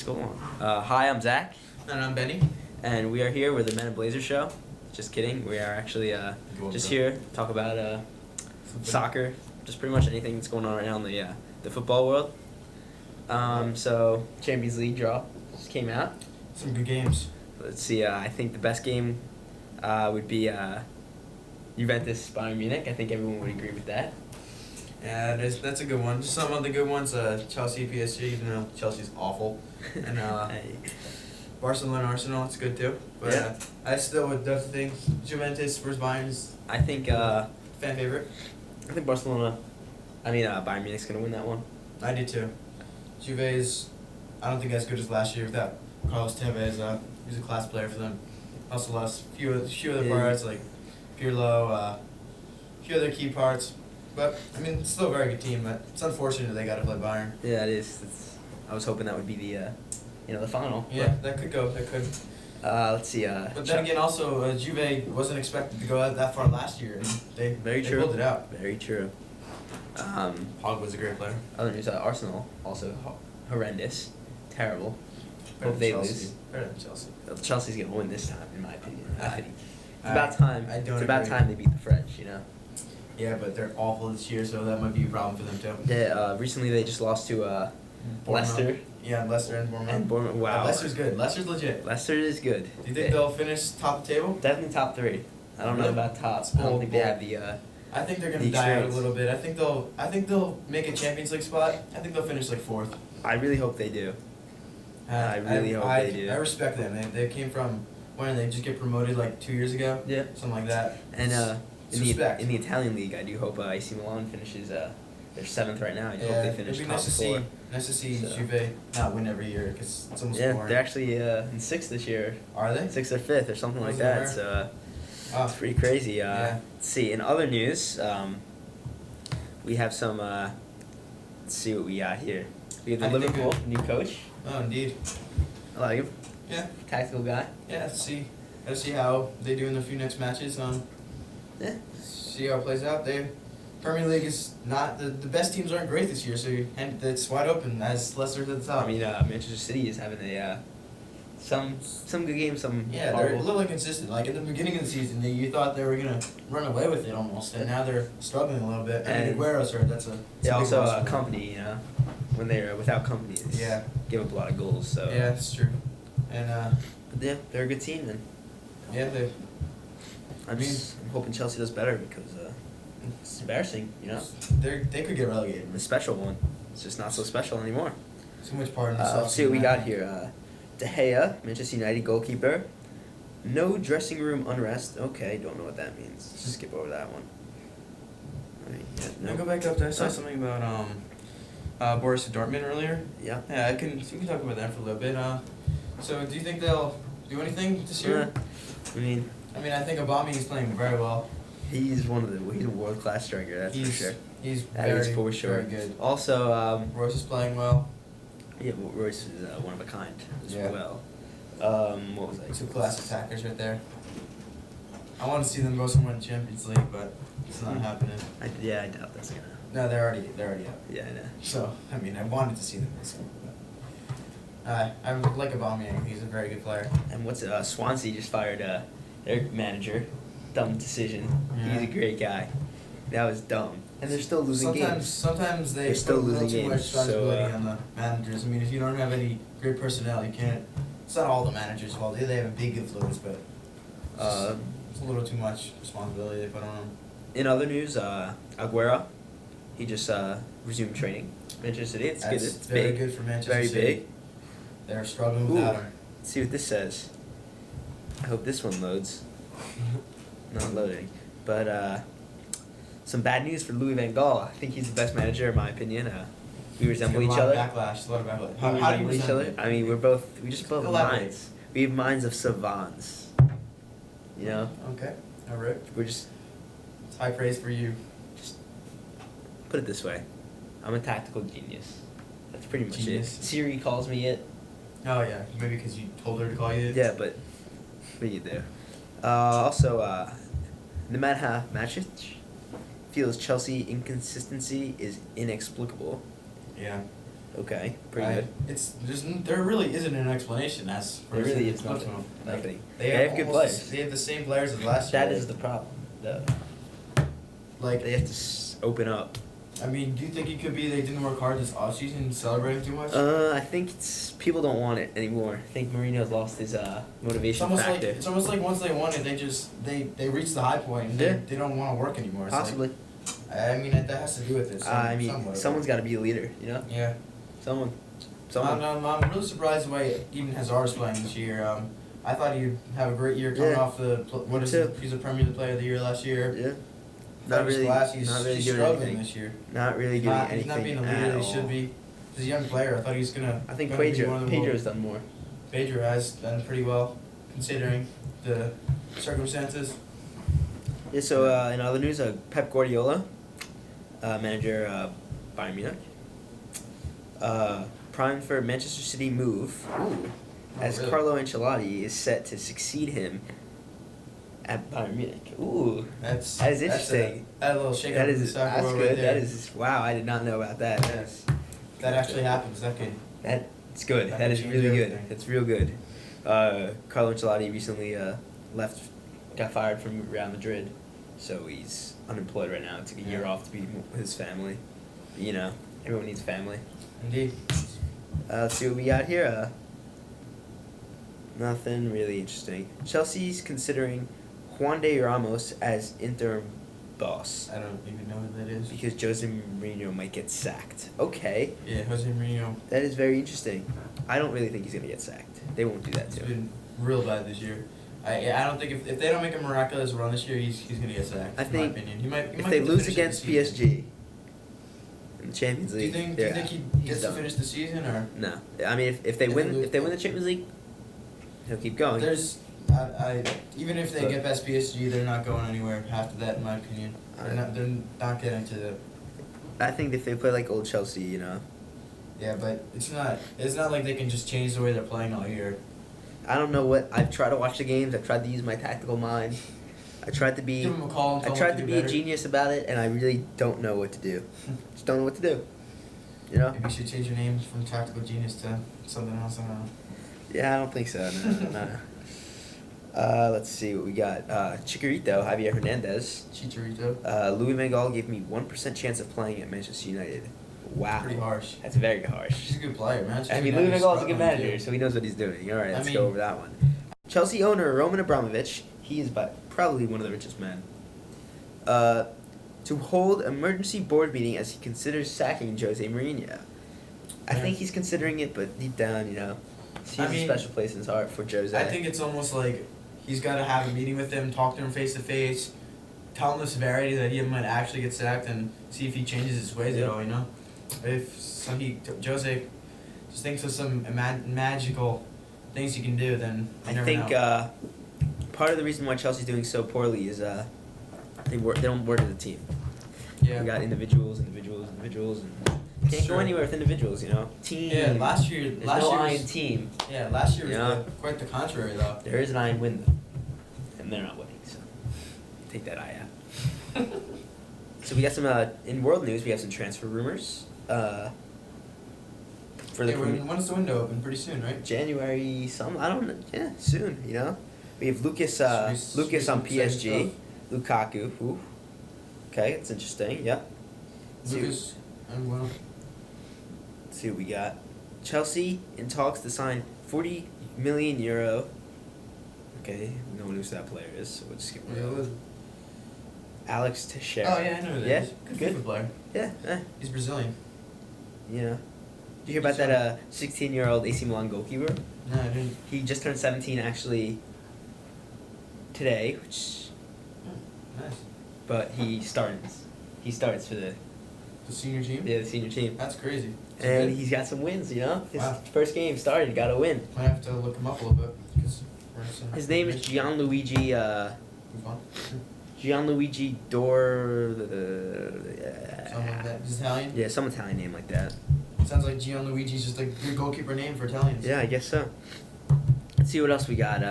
Just go on. Hi, I'm Zach, And I'm Benny. and we are here with the Men in Blazers show. Just kidding. We are actually just here to talk about soccer, just pretty much anything that's going on right now in the football world. So Champions League draw just came out. Some good games. Let's see. I think the best game would be Juventus Bayern Munich. I think everyone would agree with that. Yeah, that's a good one. Just some of the good ones, Chelsea, PSG, even though Chelsea's awful. And Barcelona, Arsenal, it's good too. But Yeah. I still would definitely think Juventus versus Bayern is I think fan favorite. Barcelona. Bayern Munich's gonna win that one. I do too. Juve is, I don't think as good as last year without Carlos Tevez. He's a class player for them. Also lost few other Yeah. parts like Pirlo, a few other key parts. But I mean, it's still a very good team. But it's unfortunate they got to play Bayern. Yeah, it is. I was hoping that would be the final. Yeah, that could go. That could. Let's see. But then again, also Juve wasn't expected to go out that far last year, and they Very they true. pulled it out. Very true. Pogba's a great player. Other news: Arsenal also horrendous, terrible. Better Hope than they Chelsea. lose. Better than Chelsea. Chelsea's gonna win this time, in my opinion. It's I- about time. I don't It's about agree. time they beat the French. Yeah, but they're awful this year, so that might be a problem for them too. Recently they just lost to Bournemouth. Leicester Yeah, Leicester and Bournemouth. and Bournemouth. Wow, Yeah, Leicester's good. Leicester's legit. Leicester is good. Do you think they'll finish top of the table? Definitely top 3. I don't know Really? about top. It's I don't bold, think they bold. have the. I think they're gonna The die out a experience. little bit. I think they'll make a Champions League spot. I think they'll finish like 4th. I really hope they do. I really hope they do. I respect them. They came from when they just get promoted like 2 years ago, Yeah. something like that. And It's in respect. the Italian league, I do hope AC Milan finishes. They're 7th right now. I do Yeah, hope they it'd finish be top nice to 4. see. Nice to see So. Juve not win every year because it's almost Yeah, boring. they're actually in 6th this year. Are they? 6th or 5th or something like Wasn't that. aware. So Oh, it's pretty crazy. Yeah. Let's see. In other news, we have some. Let's see what we got here. We have the How do you think Liverpool new coach. oh, indeed. I like him. Yeah. Tactical guy. Yeah. Let's see how they do in the few next matches. Yeah. See how it plays out. Premier League is not the best teams aren't great this year, and it's wide open as Leicester's at the top. Manchester City is having some good games. Some Yeah, they're a horrible. little inconsistent. Like in the beginning of the season, you thought they were gonna run away with it almost, and now they're struggling a little bit. And And- Aguero's hurt. That's a They big also loss for them. company. When they're without company, they Yeah. give up a lot of goals. So Yeah, that's true. And But yeah, they're a good team, and yeah, I'm hoping Chelsea does better because it's embarrassing. they could get relegated. The special one. It's just not so special anymore. Too much part in themselves. Let's see what we got here. De Gea, Manchester United goalkeeper. No dressing room unrest. Okay, don't know what that means. Let's just skip over that one. Alright, yeah, Now no. go back up there. I saw something about Borussia Dortmund earlier. Yeah. Yeah, we can talk about that for a little bit. So do you think they'll do anything this year? I mean, I think Aubameyang is playing very well. he's he's a world class striker. That's for sure. He's That very, is for sure. very good. Also, Royce is playing well. Royce is one of a kind as Yeah. well. What was I? Two class attackers right there. I want to see them go somewhere in the Champions League, but it's not happening. I doubt that's gonna. No, they're already out. Yeah, I know. So I wanted to see them go somewhere. But, I like Aubameyang. He's a very good player. And what's Swansea just fired their manager. Dumb decision. Yeah. He's a great guy. That was dumb. And they're still losing games. Sometimes they They're still put a little losing too much games, so, responsibility on the managers. If you don't have any great personnel, you can't. It's not all the managers' fault. They have a big influence, but it's a little too much responsibility they put on them. In other news, Aguero, he just resumed training. Manchester City. It's good. That's It's very big. good for Manchester Very City. big. They're struggling Ooh. without him. Let's see what this says. I hope this one loads. Not loading. But some bad news for Louis van Gaal. I think he's the best manager in my opinion. We resemble each other. A lot of backlash. We How do you resemble each other. resemble? We just both have Elaborate. minds. We have minds of savants. Okay. All right. We're just It's high praise for you. put it this way. I'm a tactical genius. That's pretty much Genius. it. Siri calls me it. Oh yeah, maybe because you told her to call you. Yeah, but what do you do? Also, Nemanja Matic feels Chelsea inconsistency is inexplicable. Yeah. Okay, pretty good. There really isn't an explanation as for There really what's is left to nothing. them. Nothing. They They have have good almost players. They have the same players as last year. That is the problem, though. Like, They have to open up. I mean, do you think it could be they didn't work hard this offseason, celebrating too much? I think people don't want it anymore. I think Mourinho's lost his It's motivation almost factor. like once they won it, they reach the high point and Yeah. they don't want to work anymore. It's Possibly. I mean, that has to do with it. Somewhat. Someone's got to be a leader. You know, Yeah. someone. I'm really surprised the way even Hazard's playing this year. I thought he'd have a great year coming Yeah. off Me too. He's a Premier League Player of the Year last year. Yeah. Not really. He's not really doing struggling anything. this year. Not really doing anything. He's not being the at leader he all. should be. He's a young player. I thought he was gonna. I think gonna be one of the Pedro's done more. Pedro has done pretty well, considering the circumstances. Yeah. So in other news, Pep Guardiola, manager Bayern Munich, primed for Manchester City move. Ooh. As really? Carlo Ancelotti is set to succeed him at Bayern Munich. Ooh. That is interesting. That's a little shake That up in the is soccer that's world good. right there. That is wow. I did not know about that. Yes. That actually happens. That could. That's good. That That could is change really good. everything. That's real good. Carlo Ancelotti recently got fired from Real Madrid, so he's unemployed right now. Took a year Yeah. off to be with his family. But, you know, everyone needs family. Indeed. Let's see what we got here. Nothing really interesting. Chelsea's considering Juan de Ramos as interim boss I don't even know who that is. because Jose Mourinho might get sacked. Okay, Yeah, Jose Mourinho. that is very interesting. I don't really think he's gonna get sacked. They won't do that It's to him. been real bad this year. I don't think if they don't make a miraculous run this year, he's gonna get sacked. I in think my opinion, he might. If they get to lose finish against the season. PSG in the Champions Do you League, think they're he out. He's gets to done. finish the season or? No, I mean if they If win they lose- if they win the Champions League, he'll keep going. There's, even if they But- get past PSG, they're not going anywhere after that, in my opinion. I- They're not getting to the. I think if they play like old Chelsea, you know, Yeah, but it's not like they can just change the way they're playing all year. I don't know what I've tried to watch the games. I've tried to use my tactical mind. I tried to be. Give them a call and I tell them tried what to do be a better. genius about it, and I really don't know what to do. Just don't know what to do. You know? Maybe you should change your name from Tactical Genius to something else. I don't know. Yeah, I don't think so. No. Let's see what we got. Chicharito, Javier Hernandez. Chicharito. Louis van Gaal gave me 1% chance of playing at Manchester United. Wow. Pretty harsh. That's very harsh. He's a good player, man. I mean, Louis van Gaal's a good manager, so he knows what he's doing. All right, let's go over that one. Chelsea owner Roman Abramovich, he is probably one of the richest men, to hold emergency board meeting as he considers sacking Jose Mourinho. I think he's considering it, but deep down, you know, he has a special place in his heart for Jose. I think it's almost like he's got to have a meeting with him, talk to him face to face, tell him the severity that he might actually get sacked, and see if he changes his ways at all. You know, if Jose just thinks of some magical things he can do, then you never know. Part of the reason why Chelsea's doing so poorly is they don't work as a team. Yeah. We got individuals, and can't go Sure. anywhere with individuals. You know, team. Yeah, last year. There's last no year I was, in team. Yeah, last year was Yeah. quite the contrary though. There is an I in win though, and they're not winning. So take that I out. So we got some in world news. We have some transfer rumors. For the When's the window open? Pretty soon, right? January I don't know. Yeah, soon. You know, we have Lucas Sweet on exciting PSG, stuff. Lukaku. Ooh. Okay, it's interesting. Yeah. Lucas and well. Let's see what we got. Chelsea in talks to sign €40 million. Okay, no one knows who that player is, so we'll just skip over that. Alex Teixeira. Oh yeah, I know who that Yeah, is. Good good. FIFA player. Yeah, He's Brazilian. you know. Did you hear about that 16-year-old AC Milan goalkeeper? No, I didn't. He just turned 17 actually today, which Nice. but he starts for the senior team. the senior team. That's crazy. And he's got some wins, you know. His Wow. first game started, got a win. Might have to look him up a little bit because His name is Gianluigi Move on. Gianluigi Dor. Something like that. He's Italian. Yeah, some Italian name like that. Sounds like Gianluigi's just a good goalkeeper name for Italians. Yeah, I guess so. Let's see what else we got.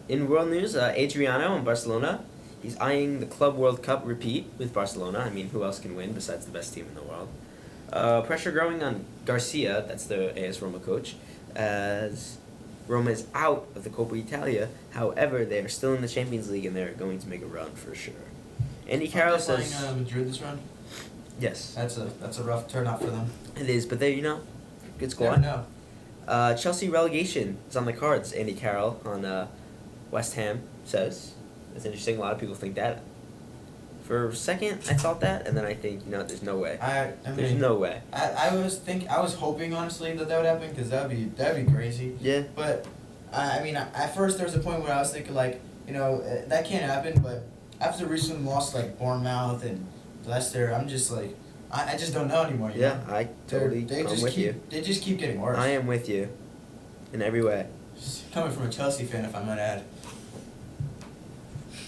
In world news, Adriano in Barcelona. He's eyeing the Club World Cup repeat with Barcelona. I mean, who else can win besides the best team in the world? Pressure growing on Garcia, that's the AS Roma coach, as Roma is out of the Coppa Italia. However, they are still in the Champions League and they're going to make a run for sure. Andy Carroll says... playing Madrid this run? Yes. That's a rough turnout for them. It is, but they, good squad. Never know. Chelsea relegation is on the cards, Andy Carroll on West Ham says. It's interesting, a lot of people think that. For a second, I thought that, and then I think, there's no way. There's no way. I was hoping, honestly, that would happen, because that'd be crazy. Yeah. But, at first there was a point where I was thinking, that can't happen, but after the recent loss, like, Bournemouth and Leicester, I'm just like, I just don't know anymore. Yeah, I totally, I'm with you. They just keep getting worse. I am with you, in every way. Coming from a Chelsea fan, if I might add.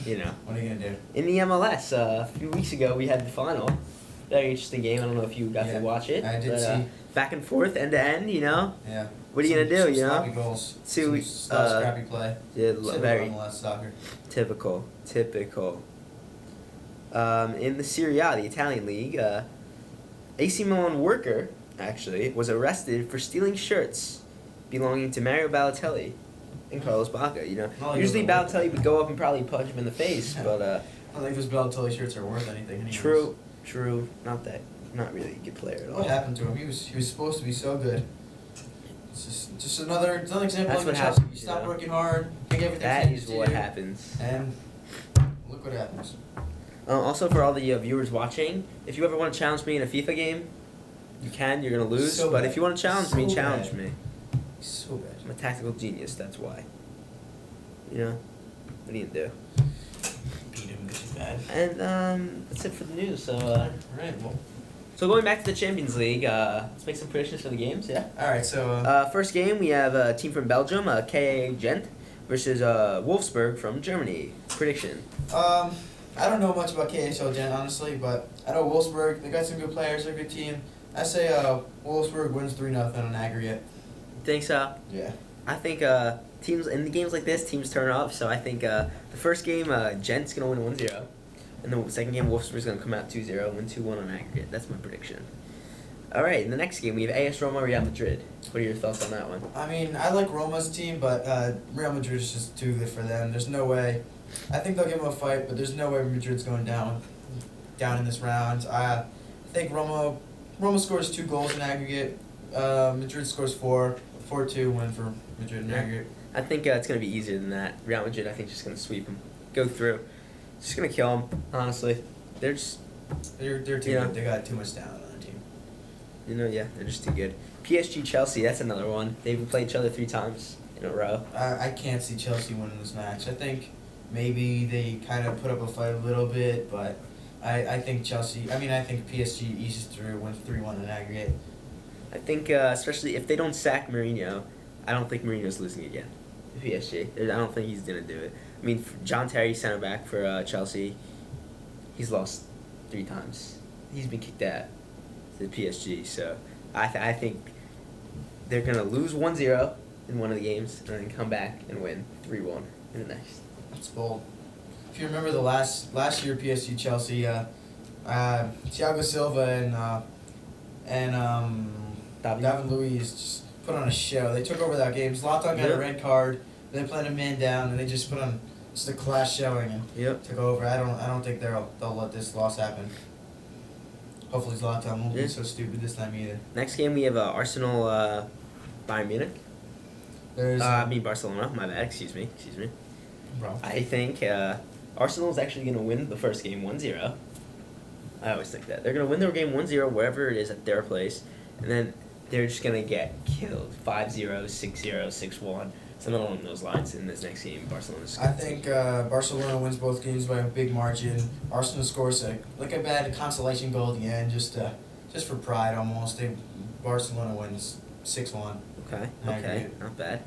What are you going to do? In the MLS, a few weeks ago, we had the final. Very interesting game. I don't know if you got to watch it. I did see. Back and forth, end to end, Yeah. What are you going to do, Sloppy goals. Some scrappy play. Yeah, very MLS soccer. typical. In the Serie A, the Italian league, AC Milan worker, actually, was arrested for stealing shirts belonging to Mario Balotelli and Carlos Bacca, Usually Balotelli would go up and probably punch him in the face, but... I don't think those Balotelli shirts are worth anything anyways. True. Not really a good player at all. What happened to him? He was supposed to be so good. It's just another example That's of what Chelsea. happens, You stop working hard, think everything's That is what happens. And look what happens. Also, for all the viewers watching, if you ever want to challenge me in a FIFA game, you can. You're going to lose. So but bad. if you want to challenge me, So challenge bad. me. So bad. I'm a tactical genius, that's why. What are you going to do? Beat him because he's bad. And that's it for the news. So, Alright, well. So going back to the Champions League, let's make some predictions for the games, yeah? Alright, so... First game, we have a team from Belgium, KA Gent, versus Wolfsburg from Germany. Prediction. I don't know much about KHL Gent, honestly, but I know Wolfsburg, they got some good players, they're a good team. I say Wolfsburg wins 3-0 on aggregate. Think so? Yeah. I think teams in the games like this, teams turn up. So I think the first game, Gent's going to win 1-0. And the second game, Wolfsburg's going to come out 2-0, win 2-1 on aggregate. That's my prediction. All right, in the next game, we have AS Roma, Real Madrid. What are your thoughts on that one? I like Roma's team, but Real Madrid is just too good for them. There's no way. I think they'll give them a fight, but there's no way Madrid's going down in this round. I think Roma scores 2 goals in aggregate. Madrid scores 4. 4-2 win for Madrid in aggregate. I think it's going to be easier than that. Real Madrid, I think, is just going to sweep them. Go through. Just going to kill them, honestly. They're too good. They got too much talent on their team. They're just too good. PSG Chelsea, that's another one. They've played each other 3 times in a row. I can't see Chelsea winning this match. I think maybe they kind of put up a fight a little bit, but I think PSG eases through, wins 3-1 in aggregate. I think, especially if they don't sack Mourinho, I don't think Mourinho's losing again to PSG. I don't think he's going to do it. John Terry, center back for Chelsea, he's lost 3 times. He's been kicked out to PSG, so I think they're going to lose 1-0 in one of the games and then come back and win 3-1 in the next. That's bold. If you remember the last year PSG Chelsea, Thiago Silva and David Luiz just put on a show. They took over that game. Zlatan got a red card. They played a man down, and they just put on just a class showing and took over. I don't think they'll let this loss happen. Hopefully Zlatan won't be so stupid this time either. Next game we have Arsenal, Bayern Munich. Barcelona. My bad. Excuse me. Bro. I think Arsenal is actually going to win the first game 1-0. I always think that. They're going to win their game 1-0 wherever it is at their place, and then they're just going to get killed 5-0, 6-0, 6-1, something along those lines in this next game. Barcelona's. I think Barcelona wins both games by a big margin. Arsenal scores a bad consolation goal at the end, just for pride almost. Barcelona wins 6-1. Okay, not bad.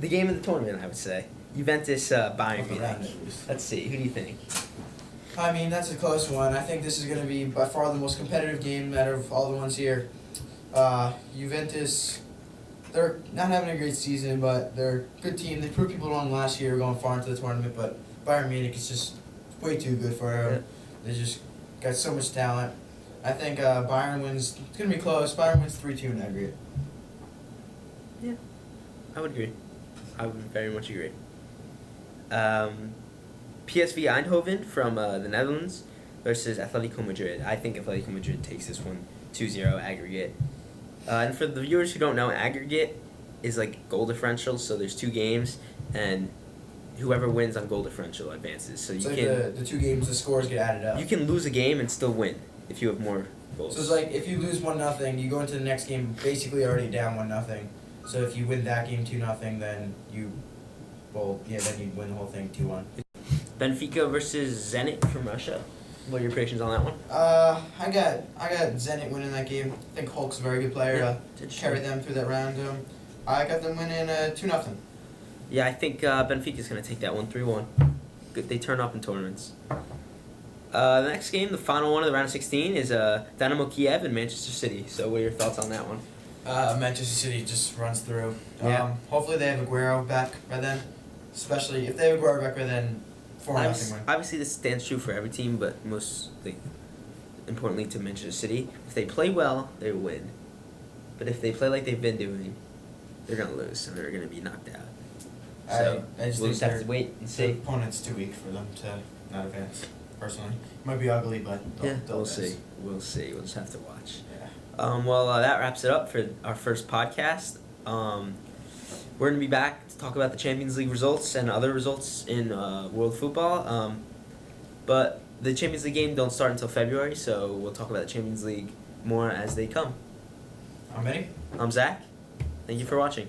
The game of the tournament, I would say. Juventus, Bayern Munich. Let's see, who do you think? That's a close one. I think this is going to be by far the most competitive game out of all the ones here. Juventus, they're not having a great season, but they're a good team. They proved people wrong last year going far into the tournament, but Bayern Munich is just way too good for them. They just got so much talent. I think Bayern wins. It's gonna be close. Bayern wins 3-2 in aggregate. Yeah, I would agree. I would very much agree. PSV Eindhoven from the Netherlands versus Atletico Madrid. I think Atletico Madrid takes this one 2-0 aggregate. And for the viewers who don't know, aggregate is like goal differential. So there's 2 games, and whoever wins on goal differential advances. So you It's like can the 2 games, the scores get added up. you can lose a game and still win if you have more goals. So it's like if you lose 1-0, you go into the next game basically already down 1-0. So if you win that game 2-0, then you win the whole thing 2-1. Benfica versus Zenit from Russia. What are your predictions on that one? I got Zenit winning that game. I think Hulk's a very good player to carry them through that round. I got them winning 2-0. Yeah, I think Benfica's going to take that one 3-1. Good, they turn up in tournaments. The next game, the final one of the round of 16, is Dynamo Kiev and Manchester City. So what are your thoughts on that one? Manchester City just runs through. Yeah. Hopefully they have Aguero back by then. Especially if they have Aguero back by then, 4-0 win. Obviously, this stands true for every team, but most importantly to Manchester City. If they play well, they win. But if they play like they've been doing, they're going to lose and they're going to be knocked out. So I just we'll think just have to wait and the see. opponent's too weak for them to not advance. Personally, might be ugly, but they'll We'll advance. see. We'll see. We'll just have to watch. Yeah. Well, that wraps it up for our first podcast. We're going to be back to talk about the Champions League results and other results in world football. But the Champions League game don't start until February, so we'll talk about the Champions League more as they come. I'm Eddie. I'm Zach. Thank you for watching.